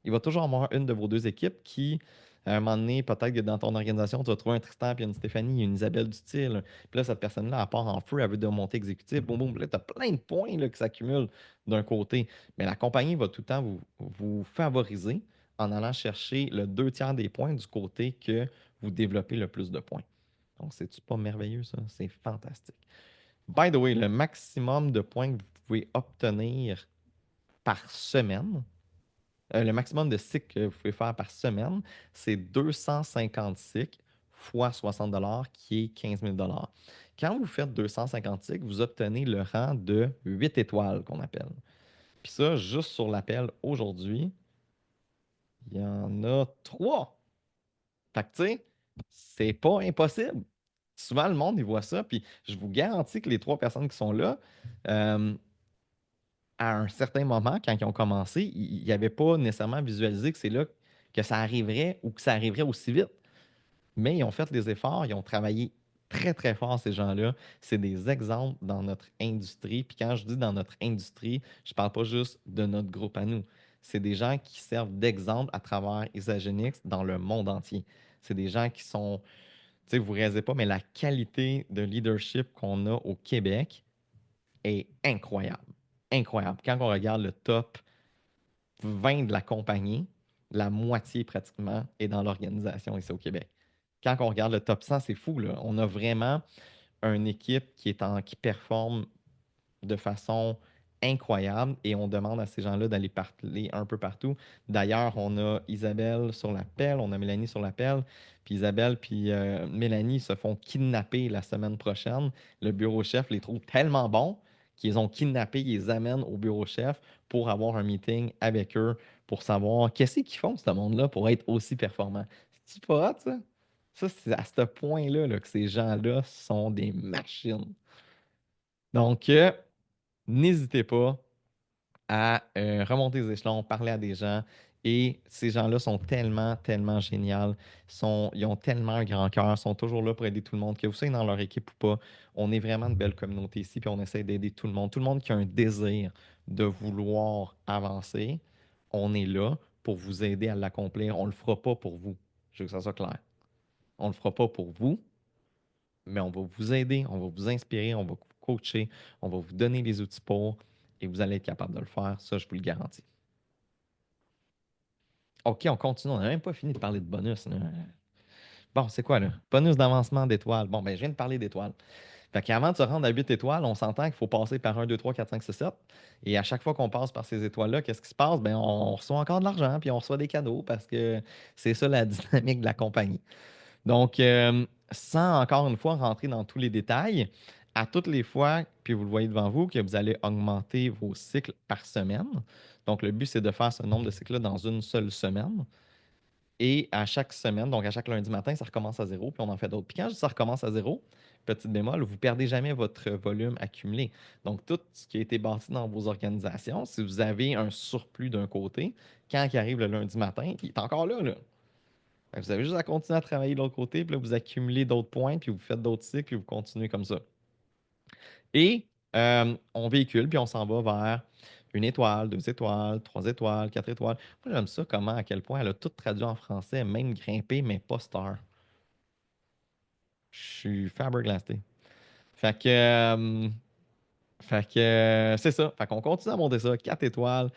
Il va toujours y avoir une de vos deux équipes qui, à un moment donné, peut-être que dans ton organisation, tu vas trouver un Tristan, puis une Stéphanie, une Isabelle du style. Puis là, cette personne-là, elle part en feu, elle veut de monter exécutif. Boum, boum. Puis là, tu as plein de points là, qui s'accumulent d'un côté. Mais la compagnie va tout le temps vous favoriser en allant chercher le deux tiers des points du côté que vous développez le plus de points. Donc, c'est-tu pas merveilleux, ça? C'est fantastique. By the way, le maximum de points que vous pouvez obtenir par semaine, le maximum de cycles que vous pouvez faire par semaine, c'est 250 cycles fois 60 qui est 15 000 Quand vous faites 250 cycles, vous obtenez le rang de 8 étoiles qu'on appelle. Puis ça, juste sur l'appel aujourd'hui, il y en a 3. Fait que tu sais, c'est pas impossible. Souvent, le monde, il voit ça, puis je vous garantis que les 3 personnes qui sont là, euh, à un certain moment, quand ils ont commencé, ils n'avaient pas nécessairement visualisé que c'est là que ça arriverait ou que ça arriverait aussi vite. Mais ils ont fait les efforts, ils ont travaillé très, très fort, ces gens-là. C'est des exemples dans notre industrie. Puis quand je dis dans notre industrie, je ne parle pas juste de notre groupe à nous. C'est des gens qui servent d'exemple à travers Isagenix dans le monde entier. C'est des gens qui sont, tu sais, vous ne réalisez pas, mais la qualité de leadership qu'on a au Québec est incroyable. Incroyable. Quand on regarde le top 20 de la compagnie, la moitié pratiquement est dans l'organisation ici au Québec. Quand on regarde le top 100, c'est fou, là. On a vraiment une équipe qui performe de façon incroyable et on demande à ces gens-là d'aller parler un peu partout. D'ailleurs, on a Isabelle sur l'appel, on a Mélanie sur l'appel, puis Isabelle puis Mélanie se font kidnapper la semaine prochaine. Le bureau chef les trouve tellement bons qu'ils ont kidnappé, ils les amènent au bureau chef pour avoir un meeting avec eux pour savoir qu'est-ce qu'ils font, ce monde-là, pour être aussi performant. C'est pas hot, ça? Ça, c'est à ce point-là là, que ces gens-là sont des machines. Donc, n'hésitez pas à remonter les échelons, parler à des gens. Et ces gens-là sont tellement, tellement géniaux. Ils ont tellement un grand cœur, sont toujours là pour aider tout le monde, que vous soyez dans leur équipe ou pas. On est vraiment une belle communauté ici, puis on essaie d'aider tout le monde. Tout le monde qui a un désir de vouloir avancer, on est là pour vous aider à l'accomplir. On ne le fera pas pour vous. Je veux que ça soit clair. On ne le fera pas pour vous, mais on va vous aider, on va vous inspirer, on va vous coacher, on va vous donner les outils pour, et vous allez être capable de le faire. Ça, je vous le garantis. OK, on continue. On n'a même pas fini de parler de bonus, là. Bon, c'est quoi, là? Bonus d'avancement d'étoiles. Bon, ben, je viens de parler d'étoiles. Fait qu'avant de se rendre à 8 étoiles, on s'entend qu'il faut passer par 1, 2, 3, 4, 5, 6, 7. Et à chaque fois qu'on passe par ces étoiles-là, qu'est-ce qui se passe? Ben, on reçoit encore de l'argent, puis on reçoit des cadeaux parce que c'est ça la dynamique de la compagnie. Donc, sans encore une fois rentrer dans tous les détails, à toutes les fois, puis vous le voyez devant vous, que vous allez augmenter vos cycles par semaine. Donc, le but, c'est de faire ce nombre de cycles-là dans une seule semaine. Et à chaque semaine, donc à chaque lundi matin, ça recommence à zéro, puis on en fait d'autres. Puis quand je dis ça recommence à zéro, petite bémol, vous ne perdez jamais votre volume accumulé. Donc, tout ce qui a été bâti dans vos organisations, si vous avez un surplus d'un côté, quand il arrive le lundi matin, il est encore là, là. Fait que vous avez juste à continuer à travailler de l'autre côté, puis là, vous accumulez d'autres points, puis vous faites d'autres cycles, puis vous continuez comme ça. Et on véhicule, puis on s'en va vers une étoile, 2 étoiles, 3 étoiles, 4 étoiles. Moi, j'aime ça, comment, à quel point elle a tout traduit en français, même grimpé, mais pas star. Je suis flabbergasté. Fait que, c'est ça. Fait qu'on continue à monter ça, 4 étoiles.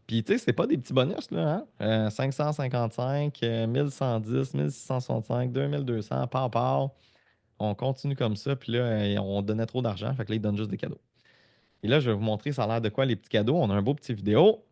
Puis, tu sais, c'est pas des petits bonus, là, hein? 555, 1110, 1665, 2200, par part. On continue comme ça, puis là, on donnait trop d'argent, fait que là, ils donnent juste des cadeaux. Et là, je vais vous montrer ça a l'air de quoi les petits cadeaux. On a un beau petit vidéo.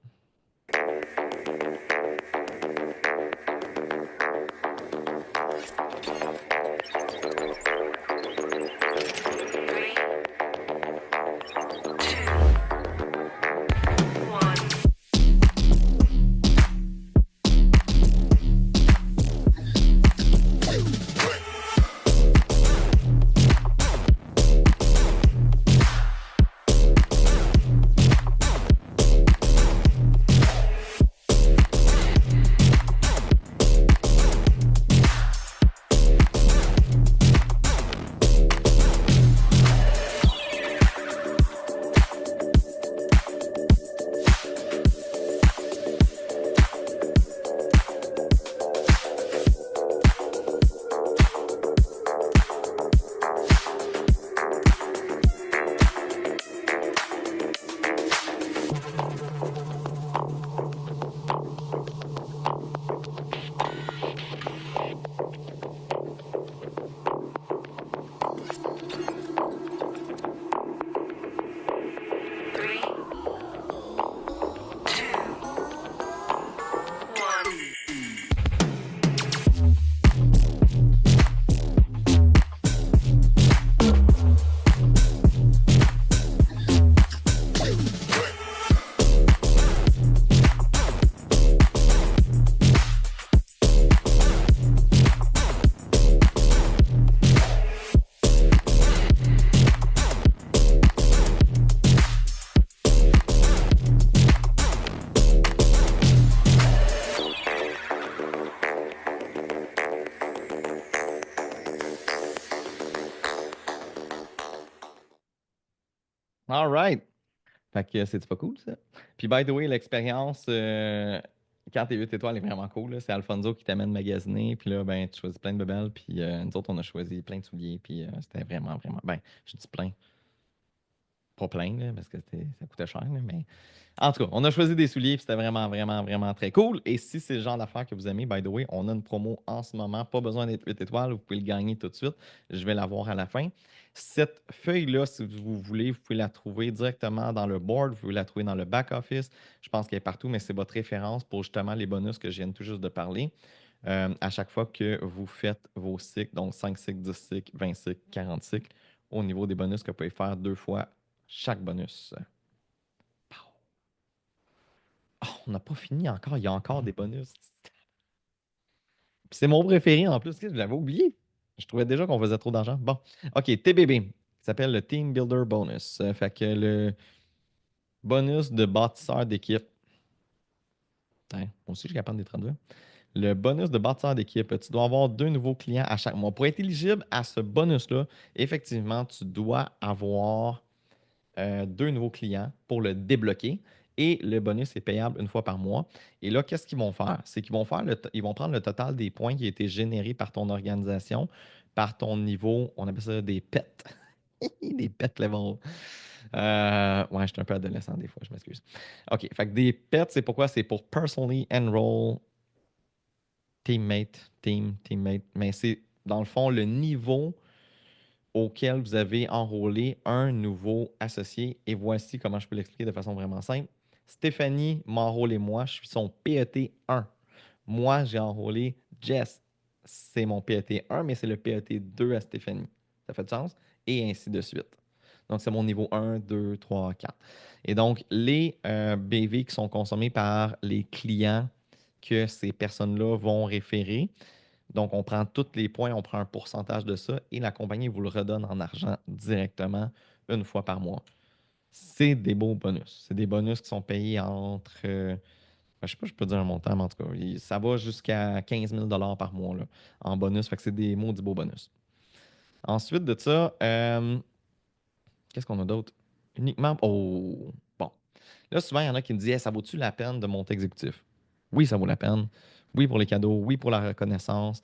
All right. Fait que c'est pas cool, ça. Puis, by the way, l'expérience, quand t'es 8 étoiles, est vraiment cool, là. C'est Alfonso qui t'amène magasiner. Puis là, ben, tu choisis plein de bebelles. Puis nous autres, on a choisi plein de souliers. Puis c'était vraiment, vraiment. Ben, je dis plein. Pas plein, là, parce que ça coûtait cher, là, mais en tout cas, on a choisi des souliers, puis c'était vraiment, vraiment, vraiment très cool. Et si c'est le genre d'affaires que vous aimez, by the way, on a une promo en ce moment. Pas besoin d'être 8 étoiles, vous pouvez le gagner tout de suite. Je vais l'avoir à la fin. Cette feuille-là, si vous voulez, vous pouvez la trouver directement dans le board, vous pouvez la trouver dans le back-office. Je pense qu'elle est partout, mais c'est votre référence pour justement les bonus que je viens tout juste de parler. À chaque fois que vous faites vos cycles, donc 5 cycles, 10 cycles, 20 cycles, 40 cycles, au niveau des bonus que vous pouvez faire 2 fois chaque bonus. Oh, on n'a pas fini encore. Il y a encore des bonus. Puis c'est mon préféré en plus. Je l'avais oublié. Je trouvais déjà qu'on faisait trop d'argent. Bon. OK, TBB. Ça s'appelle le Team Builder Bonus. Fait que le bonus de bâtisseur d'équipe. Hein, moi aussi, je suis capable des traduire. Le bonus de bâtisseur d'équipe, tu dois avoir 2 nouveaux clients à chaque mois. Pour être éligible à ce bonus-là, effectivement, tu dois avoir 2 nouveaux clients pour le débloquer. Et le bonus est payable 1 fois par mois. Et là, qu'est-ce qu'ils vont faire? C'est qu'ils vont faire ils vont prendre le total des points qui a été générés par ton organisation, par ton niveau, on appelle ça des pets. Des pets level. Ouais, je suis un peu adolescent des fois, je m'excuse. OK, fait que des pets, c'est pourquoi? C'est pour personally enroll teammate. Mais c'est, dans le fond, le niveau auquel vous avez enrôlé un nouveau associé. Et voici comment je peux l'expliquer de façon vraiment simple. Stéphanie m'a enrôlé moi, je suis son PET 1. Moi, j'ai enrôlé Jess. C'est mon PET 1, mais c'est le PET 2 à Stéphanie. Ça fait du sens? Et ainsi de suite. Donc, c'est mon niveau 1, 2, 3, 4. Et donc, les BV qui sont consommés par les clients que ces personnes-là vont référer, donc, on prend tous les points, on prend un pourcentage de ça et la compagnie vous le redonne en argent directement 1 fois par mois. C'est des beaux bonus. C'est des bonus qui sont payés entre, je sais pas, je peux dire un montant, mais en tout cas, ça va jusqu'à 15 000 par mois là, en bonus. Fait que c'est des maudits beaux bonus. Ensuite de ça, qu'est-ce qu'on a d'autre? Uniquement. Oh, bon. Là, souvent, il y en a qui me disent, hey, ça vaut-tu la peine de monter exécutif? Oui, ça vaut la peine. Oui, pour les cadeaux. Oui, pour la reconnaissance.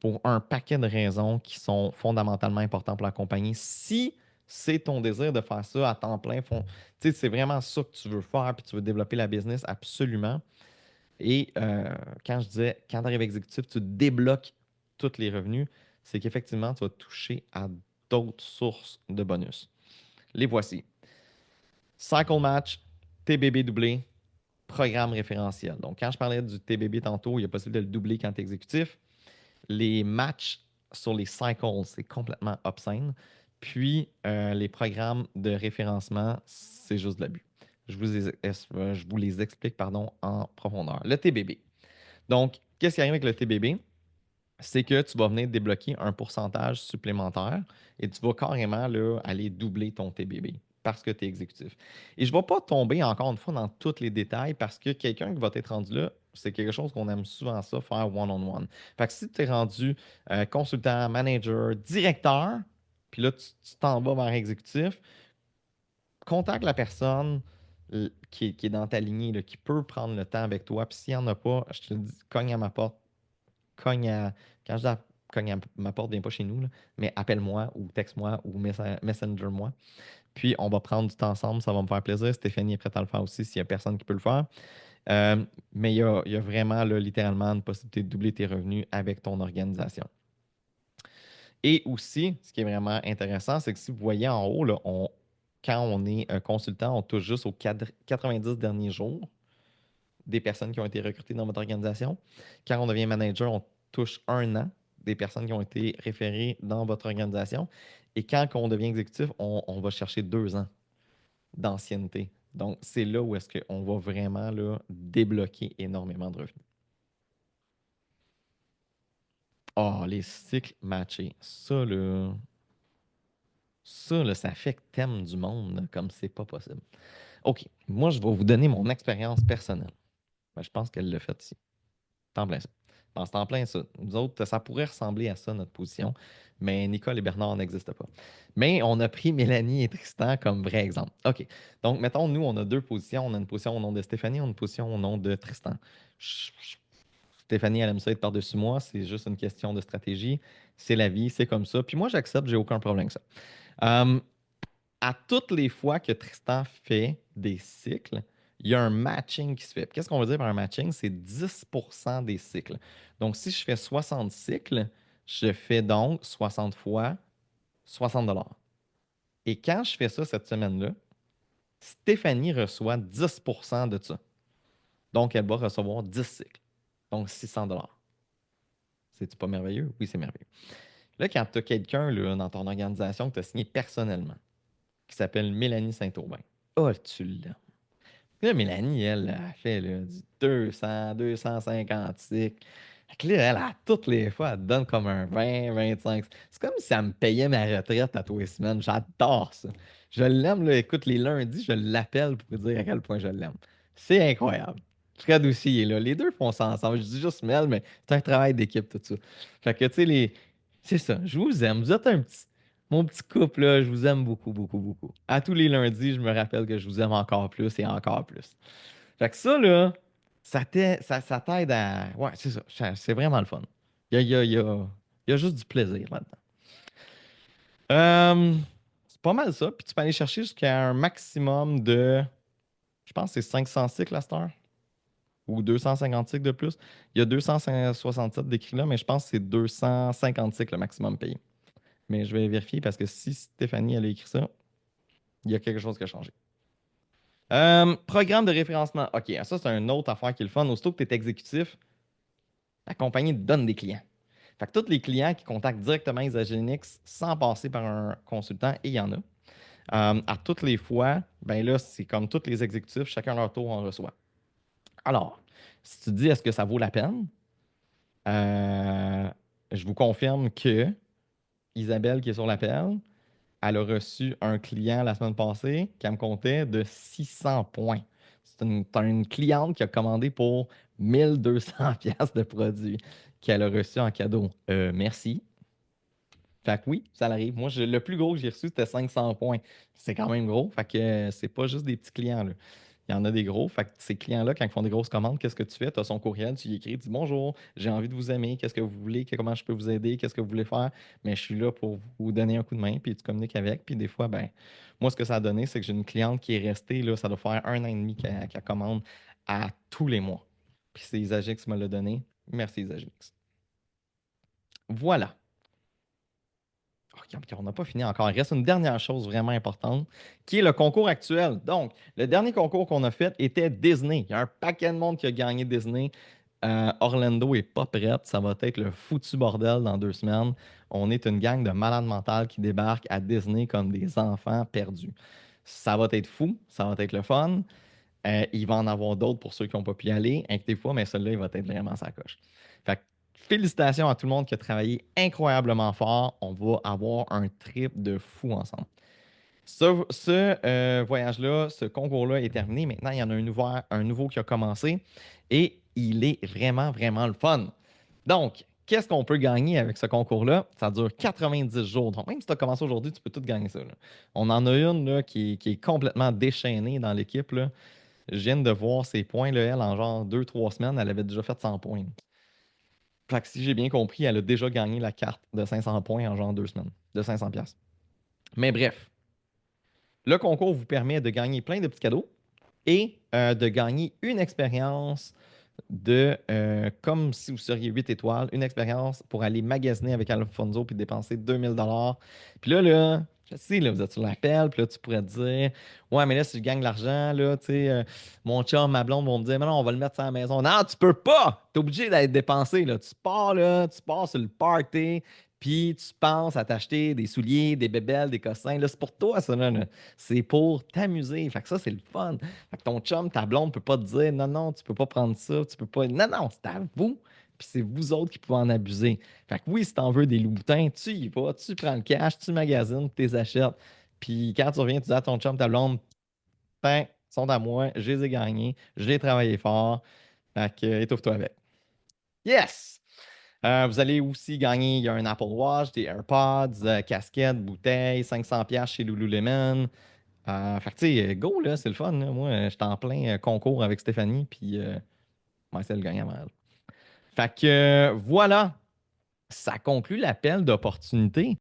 Pour un paquet de raisons qui sont fondamentalement importantes pour la compagnie. Si c'est ton désir de faire ça à temps plein, c'est vraiment ça que tu veux faire puis tu veux développer la business, absolument. Et quand je disais, quand tu arrives exécutif, tu débloques tous les revenus, c'est qu'effectivement, tu vas toucher à d'autres sources de bonus. Les voici. Cycle match, TBB doublé, programme référentiel. Donc, quand je parlais du TBB tantôt, il y a possibilité de le doubler quand tu es exécutif. Les matchs sur les cycles, c'est complètement obscène. Puis, les programmes de référencement, c'est juste de l'abus. Je vous les explique pardon, en profondeur. Le TBB. Donc, qu'est-ce qui arrive avec le TBB? C'est que tu vas venir débloquer un pourcentage supplémentaire et tu vas carrément là, aller doubler ton TBB parce que tu es exécutif. Et je ne vais pas tomber encore une fois dans tous les détails parce que quelqu'un qui va être rendu là, c'est quelque chose qu'on aime souvent ça, faire one-on-one. Fait que si tu es rendu consultant, manager, directeur, puis là, tu t'en vas vers exécutif, contacte la personne qui est dans ta lignée, là, qui peut prendre le temps avec toi. Puis s'il n'y en a pas, je te dis, cogne à ma porte, cogne à. Quand je dis cogne à ma porte, viens pas chez nous, là, mais appelle-moi ou texte-moi ou messenger-moi. Puis on va prendre du temps ensemble, ça va me faire plaisir. Stéphanie est prête à le faire aussi s'il n'y a personne qui peut le faire. Mais il y a vraiment là, littéralement une possibilité de doubler tes revenus avec ton organisation. Et aussi, ce qui est vraiment intéressant, c'est que si vous voyez en haut, là, quand on est consultant, on touche juste aux 90 derniers jours des personnes qui ont été recrutées dans votre organisation. Quand on devient manager, on touche 1 an des personnes qui ont été référées dans votre organisation. Et quand on devient exécutif, on va chercher 2 ans d'ancienneté. Donc, c'est là où est-ce qu'on va vraiment là, débloquer énormément de revenus. Ah, les cycles matchés. Ça, ça fait que t'aimes du monde là, comme c'est pas possible. OK, moi, je vais vous donner mon expérience personnelle. Ben, je pense qu'elle l'a fait ici. T'en plein ça. Ah, c'est en plein ça. Nous autres, ça pourrait ressembler à ça, notre position, mais Nicole et Bernard n'existent pas. Mais on a pris Mélanie et Tristan comme vrai exemple. OK. Donc, mettons, nous, on a deux positions. On a une position au nom de Stéphanie, on a une position au nom de Tristan. Stéphanie, elle aime ça être par-dessus moi. C'est juste une question de stratégie. C'est la vie, c'est comme ça. Puis moi, j'accepte, j'ai aucun problème avec ça. Euh, à toutes les fois que Tristan fait des cycles, il y a un matching qui se fait. Qu'est-ce qu'on veut dire par un matching? C'est 10% des cycles. Donc, si je fais 60 cycles, je fais donc 60 fois 60 $. Et quand je fais ça cette semaine-là, Stéphanie reçoit 10% de ça. Donc, elle va recevoir 10 cycles. Donc, 600 $. C'est-tu pas merveilleux? Oui, c'est merveilleux. Là, quand tu as quelqu'un là, dans ton organisation que tu as signé personnellement, qui s'appelle Mélanie Saint-Aubin, oh, tu l'aimes. Là, Mélanie, elle, a fait là, du 200, 250 cycles. Fait que là, elle, a toutes les fois, elle te donne comme un 20, 25. C'est comme si elle me payait ma retraite à tous les semaines. J'adore ça. Je l'aime, là. Écoute, les lundis, je l'appelle pour dire à quel point je l'aime. C'est incroyable. Fred aussi il est là. Les deux font ça ensemble. Je dis juste Mel, mais c'est un travail d'équipe, tout ça. Fait que, tu sais, c'est ça. Je vous aime. Vous êtes mon petit couple, là, je vous aime beaucoup, beaucoup, beaucoup. À tous les lundis, je me rappelle que je vous aime encore plus et encore plus. Fait que ça, là, ça t'aide à. Ouais, c'est ça. C'est vraiment le fun. Il y a juste du plaisir là-dedans. C'est pas mal ça. Puis tu peux aller chercher jusqu'à un maximum de. Je pense que c'est 500 cycles à cette heure. Ou 250 cycles de plus. Il y a 267 décrits là, mais je pense que c'est 250 cycles le maximum payé. Mais je vais vérifier parce que si Stéphanie elle a écrit ça, il y a quelque chose qui a changé. Programme de référencement. OK, ça, c'est une autre affaire qui est le fun. Aussitôt que tu es exécutif, la compagnie te donne des clients. Fait que tous les clients qui contactent directement Isagenix sans passer par un consultant, et il y en a, à toutes les fois, ben là, c'est comme tous les exécutifs, chacun leur tour en reçoit. Alors, si tu te dis est-ce que ça vaut la peine, euh, je vous confirme que Isabelle qui est sur l'appel, elle a reçu un client la semaine passée qui me comptait de 600 points. T'as une cliente qui a commandé pour 1200 pièces de produits qu'elle a reçu en cadeau. Merci. Fait que oui, ça l'arrive. Moi, le plus gros que j'ai reçu, c'était 500 points. C'est quand même gros. Fait que c'est pas juste des petits clients, là. Il y en a des gros. Fait que ces clients-là, quand ils font des grosses commandes, qu'est-ce que tu fais? Tu as son courriel, tu lui écris, tu dis bonjour, j'ai envie de vous aimer, qu'est-ce que vous voulez, comment je peux vous aider, qu'est-ce que vous voulez faire? Mais je suis là pour vous donner un coup de main, puis tu communiques avec. Puis des fois, ben, moi, ce que ça a donné, c'est que j'ai une cliente qui est restée, là, ça doit faire 1 an et demi qu'elle commande à tous les mois. Puis c'est Isagix qui me l'a donné. Merci, Isagix. Voilà. OK, OK, on n'a pas fini encore. Il reste une dernière chose vraiment importante, qui est le concours actuel. Donc, le dernier concours qu'on a fait était Disney. Il y a un paquet de monde qui a gagné Disney. Orlando est pas prête. Ça va être le foutu bordel dans 2 semaines. On est une gang de malades mentales qui débarquent à Disney comme des enfants perdus. Ça va être fou, ça va être le fun. Il va en avoir d'autres pour ceux qui n'ont pas pu y aller. Inquiétez-vous, mais celui-là, il va être vraiment sa coche. Fait que, félicitations à tout le monde qui a travaillé incroyablement fort. On va avoir un trip de fou ensemble. Ce voyage-là, ce concours-là est terminé. Maintenant, il y en a un nouveau qui a commencé et il est vraiment, vraiment le fun. Donc, qu'est-ce qu'on peut gagner avec ce concours-là? Ça dure 90 jours. Donc, même si tu as commencé aujourd'hui, tu peux tout gagner ça, là. On en a une là, qui est complètement déchaînée dans l'équipe, là. Je viens de voir ses points, là, elle, en genre 2, 3 semaines, elle avait déjà fait 100 points. Fait que si j'ai bien compris, elle a déjà gagné la carte de 500 points en genre 2 semaines, de 500 pièces. Mais bref, le concours vous permet de gagner plein de petits cadeaux et de gagner une expérience comme si vous seriez 8 étoiles, une expérience pour aller magasiner avec Alfonso puis dépenser 2000 $. Puis là, je sais, là, vous êtes sur l'appel, puis là, tu pourrais te dire, ouais, mais là, si je gagne de l'argent, là, tu sais, mon chum, ma blonde vont me dire, mais non, on va le mettre sur la maison. Non, tu peux pas! T'es obligé d'être dépensé, là. Tu pars sur le party, puis tu penses à t'acheter des souliers, des bébelles, des cossins. Là, c'est pour toi, ça, là. C'est pour t'amuser. Fait que ça, c'est le fun. Fait que ton chum, ta blonde peut pas te dire non, non, tu peux pas prendre ça, tu peux pas. Non, non, c'est à vous. Puis c'est vous autres qui pouvez en abuser. Fait que oui, si t'en veux des loups-boutins, tu y vas, tu prends le cash, tu magasines, tu les achètes. Puis quand tu reviens, tu dis à ton chum, ta blonde, ben, sont à moi, je les ai gagnés, je les ai travaillés fort. Fait que étouffe-toi avec. Yes! Vous allez aussi gagner, il y a un Apple Watch, des AirPods, casquette, bouteille, 500$ chez Lululemon. Fait que, tu sais, go, là, c'est le fun, là. Moi, j'étais en plein concours avec Stéphanie, puis moi, c'est le gagnant mal. Fait que, voilà, ça conclut l'appel d'opportunité.